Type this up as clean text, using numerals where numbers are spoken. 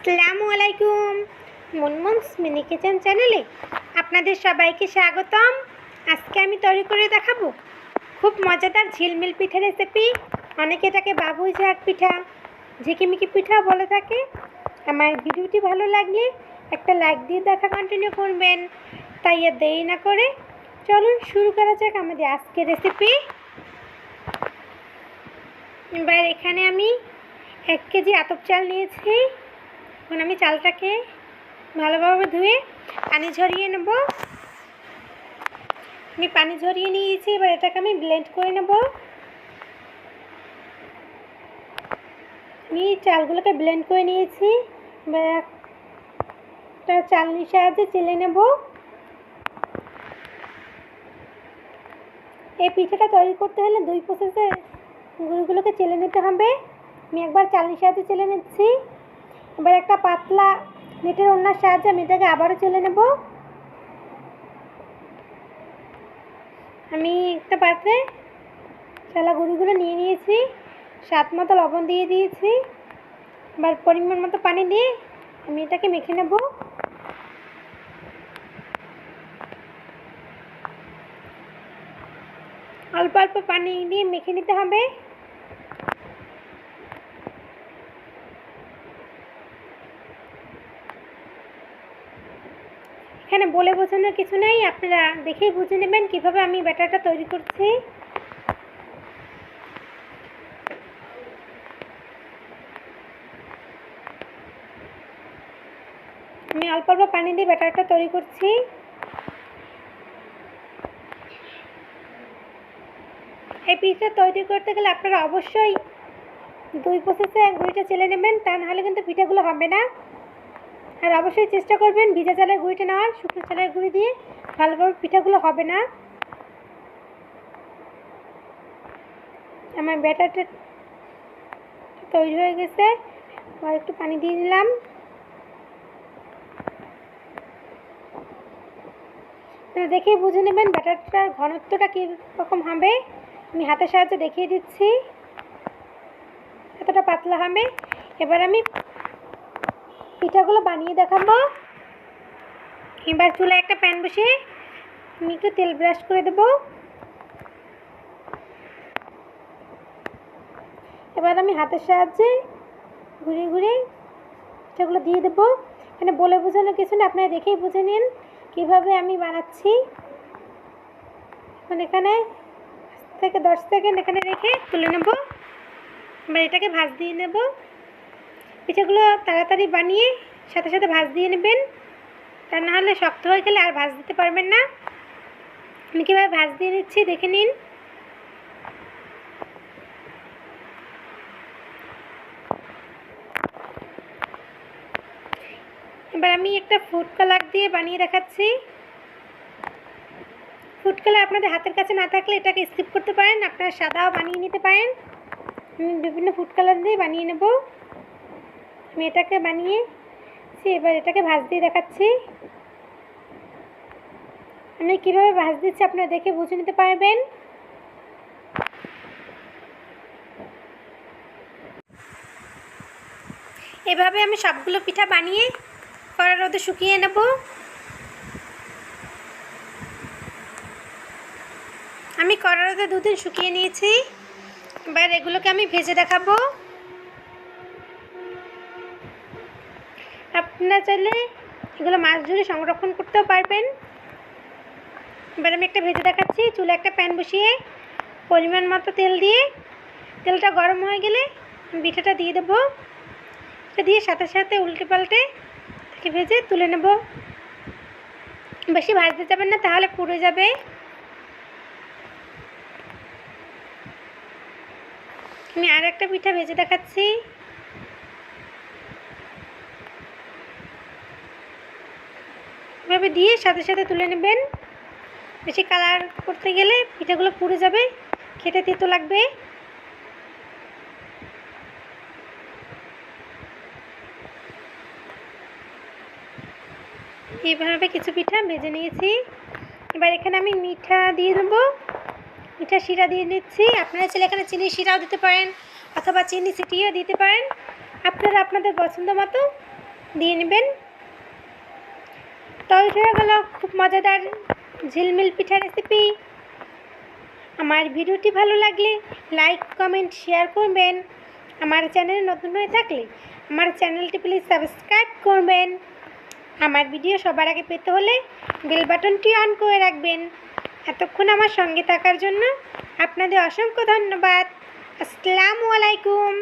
আসসালামু আলাইকুম। মুনমুনস mini kitchen চ্যানেলে আপনাদের সবাইকে স্বাগতম। আজকে আমি তৈরি করে দেখাবো খুব মজাদার ঝিলমিল পিঠা রেসিপি। অনেকে এটাকে বাবুই ঝাঁক পিঠা, ঝিকিমিকি পিঠা বলে থাকে। আমার ভিডিওটি ভালো লাগলে একটা লাইক দিয়ে দেখা কন্টিনিউ করবেন। তাই আর দেরি না করে চলুন শুরু করা যাক আমাদের আজকের রেসিপি। এবার এখানে আমি 1 কেজি আতপ চাল নিয়েছি। এখন আমি চালটাকে ভালোভাবে ধুয়ে পানি ঝরিয়ে নেব। আমি পানি ঝরিয়ে নিয়েছি, এবার এটাকে আমি ব্লেন্ড করে নেব। আমি চালগুলোকে ব্লেন্ড করে নিয়েছি। এবার একটা চালনির সাহায্যে চেলে নেব। এই পিঠাটা তৈরি করতে হলে 2 প্রসেসে গুঁড়োগুলোকে চেলে নিতে হবে। আমি একবার চালনির সাহায্যে চেলে নিচ্ছি। এবার একটা পাতলা নেটের ওড়নার সাহায্যে আমি এটাকে আবারও চেলে নেব। আমি একটা পাত্রে চালা গুঁড়োগুলো নিয়ে নিয়েছি, স্বাদ মতো লবণ দিয়ে দিয়েছি। এবার পরিমাণ মতো পানি দিয়ে আমি এটাকে মেখে নেব। অল্প অল্প পানি দিয়ে মেখে নিতে হবে। এখানে বলে বোঝানোর কিছু নেই, আপনারা দেখেই বুঝে নেবেন কিভাবে আমি ব্যাটারটা তৈরি করছি। আমি অল্প অল্প পানি দিয়ে ব্যাটারটা তৈরি করছি। এই পিঠা তৈরি করতে গেলে আপনারা অবশ্যই 2 প্রসেসে গুঁড়িটা চেলে নেবেন, তা নাহলে কিন্তু পিঠাগুলো হবে না। আর অবশ্যই চেষ্টা করবেন ভিজা চালের গুঁড়িটা নেওয়ার, শুকনো চালের গুঁড়ি দিয়ে ভালোভাবে পিঠাগুলো হবে না। আমার ব্যাটারটা তৈরি হয়ে গেছে। আর একটু পানি দিয়ে দিলাম। দেখেই বুঝে নেবেন ব্যাটারটার ঘনত্বটা কীরকম হবে। আমি হাতের সাহায্যে দেখিয়ে দিচ্ছি, এতটা পাতলা হবে। এবার আমি পিঠাগুলো বানিয়ে দেখাবো। এবার চুলায় একটা প্যান বসিয়ে আমি একটু তেল ব্রাশ করে দেব। এবার আমি হাতের সাহায্যে ঘুরিয়ে ঘুরিয়ে পিঠাগুলো দিয়ে দেবো। এখানে বলে বোঝানো কিছু না, আপনারা দেখেই বুঝে নিন কীভাবে আমি বানাচ্ছি। এখন এখানে 10 সেকেন্ড এখানে রেখে তুলে নেব। এবার এটাকে ভাঁজ দিয়ে নেব। পিঠাগুলো তাড়াতাড়ি বানিয়ে সাথে সাথে ভাঁজ দিয়ে নেবেন, তা নাহলে শক্ত হয়ে গেলে আর ভাঁজ দিতে পারবেন না। আমি কীভাবে ভাঁজ দিয়ে নিচ্ছি দেখে নিন। এবার আমি একটা ফুড কালার দিয়ে বানিয়ে দেখাচ্ছি। ফুড কালার আপনাদের হাতের কাছে না থাকলে এটাকে স্কিপ করতে পারেন, আপনারা সাদাও বানিয়ে নিতে পারেন। আমি বিভিন্ন ফুড কালার দিয়ে বানিয়ে নেব। আমি এটাকে বানিয়েছি, এবার এটাকে ভাঁজ দিয়ে দেখাচ্ছি। আমি কীভাবে ভাঁজ দিচ্ছি আপনারা দেখে বুঝে নিতে পারবেন। এভাবে আমি সবগুলো পিঠা বানিয়ে কড়া রোদে শুকিয়ে নেব। আমি কড়া রোদে 2 দিন শুকিয়ে নিয়েছি। এবার এগুলোকে আমি ভেজে দেখাবো। আপনারা চাইলে এগুলো মাছ ধরে সংরক্ষণ করতেও পারবেন। এবার আমি একটা ভেজে দেখাচ্ছি। চুলে একটা প্যান বসিয়ে পরিমাণ মতো তেল দিয়ে, তেলটা গরম হয়ে গেলে আমি পিঠাটা দিয়ে দেবো। এটা দিয়ে সাথে সাথে উল্টে পাল্টে তাকে ভেজে তুলে নেব। বেশি ভাজতে যাবেন না, তাহলে পুড়ে যাবে। আমি আর একটা পিঠা ভেজে দেখাচ্ছি। এভাবে দিয়ে সাথে সাথে তুলে নেবেন। বেশি কালার করতে গেলে পিঠাগুলো পুড়ে যাবে, খেতে তেতো লাগবে। এইভাবে কিছু পিঠা ভেজে নিয়েছি। এবার এখানে আমি মিঠা দিয়ে দেবো, মিঠা শিরা দিয়ে দিচ্ছি। আপনারা চাইলে এখানে চিনি শিরাও দিতে পারেন অথবা চিনি ছিটিয়েও দিতে পারেন। আপনারা আপনাদের পছন্দ মতো দিয়ে নেবেন। তৈরি হয়ে গেল খুব মজাদার ঝিলমিল পিঠা রেসিপি। আমার ভিডিওটি ভালো লাগলে লাইক কমেন্ট শেয়ার করবেন। আমার চ্যানেলে নতুন হয়ে থাকলে আমার চ্যানেলটি প্লিজ সাবস্ক্রাইব করবেন। আমার ভিডিও সবার আগে পেতে হলে বেল বাটনটি অন করে রাখবেন। এতক্ষণ আমার সঙ্গে থাকার জন্য আপনাদের অসংখ্য ধন্যবাদ। আসসালামু আলাইকুম।